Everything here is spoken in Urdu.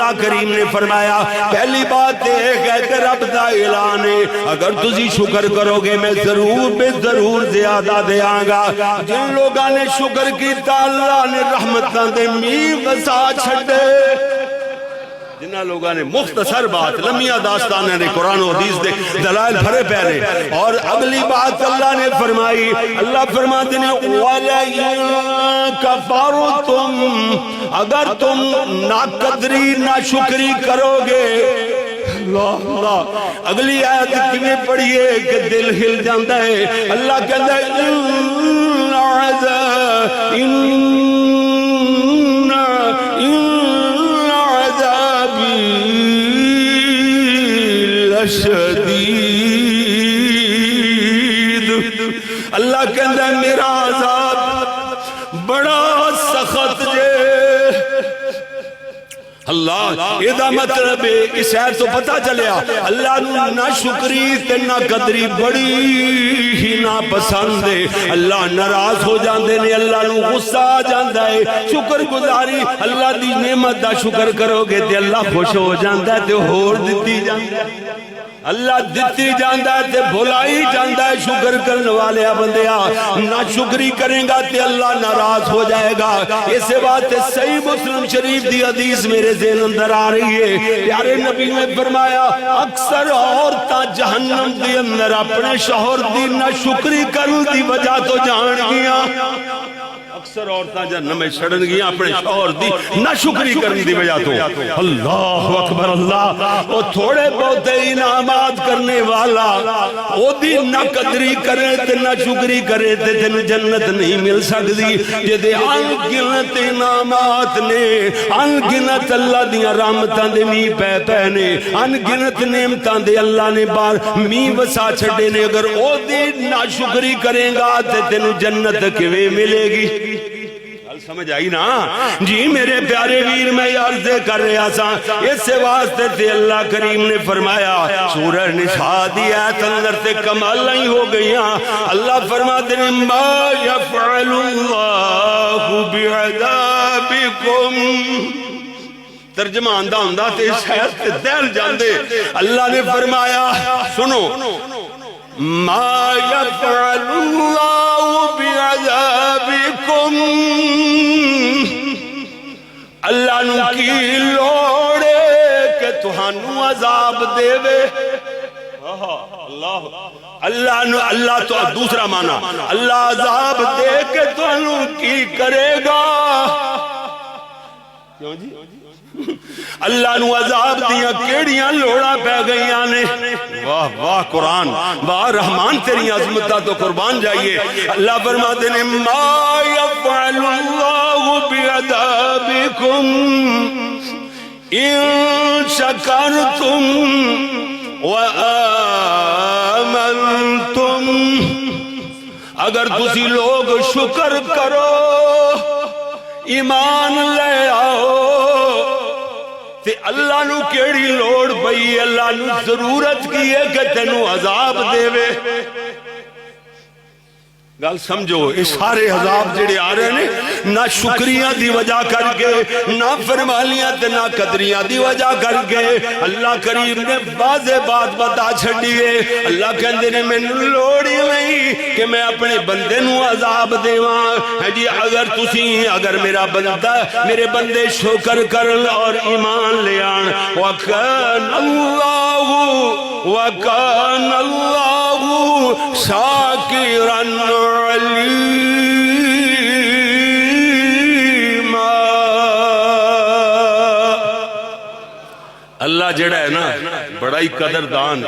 اللہ کریم نے فرمایا پہلی بات ایک ہے کہ رب دا اعلان ہے اگر تسی شکر کرو گے میں ضرور بے ضرور زیادہ دیاں گا. جن لوگاں نے شکر کیتا اللہ نے رحمتاں دے میغ وسا چھڈے. جنہ لوگاں نے مختصر بات لمیاں داستانیں نے قرآن و حدیث دے دلائل بھرے پہلے. اور اگلی بات اللہ نے فرمائی, اللہ فرماتے ہیں وَلَئِن كَفَرْتُمْ اگر تم ناقدری ناشکری کرو گے. اللہ اللہ اگلی آیت کیویں پڑھیے کہ دل ہل جاندا ہے. اللہ کہندا ہے شدید. اللہ کہندا ہے میرا عذاب بڑا سخت جے. اللہ یہ مطلب اس ہے تو پتہ چلیا اللہ نہ شکری تے نہ قدری بڑی ہی ناپسند ہے. اللہ ناراض ہو جاندے نے, اللہ نو غصہ آ جاندا ہے. شکر گزاری اللہ دی نعمت دا شکر کرو گے تے اللہ خوش ہو جاندا ہے تے ہور دتی جاندا ہے. اللہ دتی جاندا ہے تے بھلائی جاندا ہے. شکر کرنے والے بندیا نہ شکری کریں گا تے اللہ ناراض ہو جائے گا. اس بات صحیح مسلم شریف دی حدیث میرے ذہن اندر آ رہی ہے. پیارے نبی نے فرمایا اکثر عورتاں جہنم دے اندر اپنے شوہر دی نہ شکری کرن دی وجہ تو جان گیاں. اکثر عورتاں جہنم میں سڑن گیاں اپنے شوہر دی نہ شکری کرن دی وجہ تو. اللہ اکبر اللہ. وہ تھوڑے بہت انعامات کرنے والا او دی نہ قدری کرے تے نہ شکری کرے تے تینوں جنت نہیں مل سکتی. جدے ان گنت انعامات نے, ان گنت اللہ دیاں رحمتاں دے می پے پے نے, ان گنت نعمتاں دے اللہ نے بار می وسا چھڈے نے. اگر او دی نہ شکری کرے گا تے تینوں جنت کیویں ملے گی؟ سمجھ آئی نا جی میرے پیارے ویر. میں عرض کر رہا سا اس واسطے تے اللہ کریم نے فرمایا سورہ نساء دی آیت اندر تے کمال ہی ہو گئیاں. اللہ فرماتے ہیں ما یفعل اللہ بعذابکم. ترجمہ آندہ ہوندہ تے شاید تے دل جاندے. اللہ نے فرمایا سنو ما یفعل اللہ بعذابکم. اللہ نو کی لوڑے کہ تہانو عذاب دے وے. اللہ نو اللہ تو دوسرا معنی اللہ عذاب دے کہ تہانو کی کرے گا. کیوں جی اللہ نو عذاب دیاں کیڑیاں لوڑا پہ گئیاں نے. واہ واہ قرآن, واہ رحمان تیری عظمتہ تو قربان جائیے. اللہ فرماتے ہیں ما یفعل اللہ بعذابکم ان شکرتم وآمنتم. اگر تسی لوگ شکر کرو ایمان لے آؤ تے اللہ نو کیڑی لوڑ پئی, اللہ نو ضرورت کی ہے کہ تینوں عذاب دے وے. گل سمجھو یہ سارے عذاب جڑے آ رہے ہیں نہ شکریاں دی وجہ کر کے, نہ فرمانیاں تے نہ قدریاں دی وجہ کر کے. اللہ کریم نے واضح بات بتا چھڑیے. اللہ کہندے نے میں لوڑی نہیں کہ میں اپنے بندے نو عذاب دیواں. جی اگر تسی اگر میرا بندہ میرے بندے شکر کرن اور ایمان لے آن وَكَانَ اللَّهُ شَاكِرًا اللہ جڑا ہے نا بڑا ہی قدردان.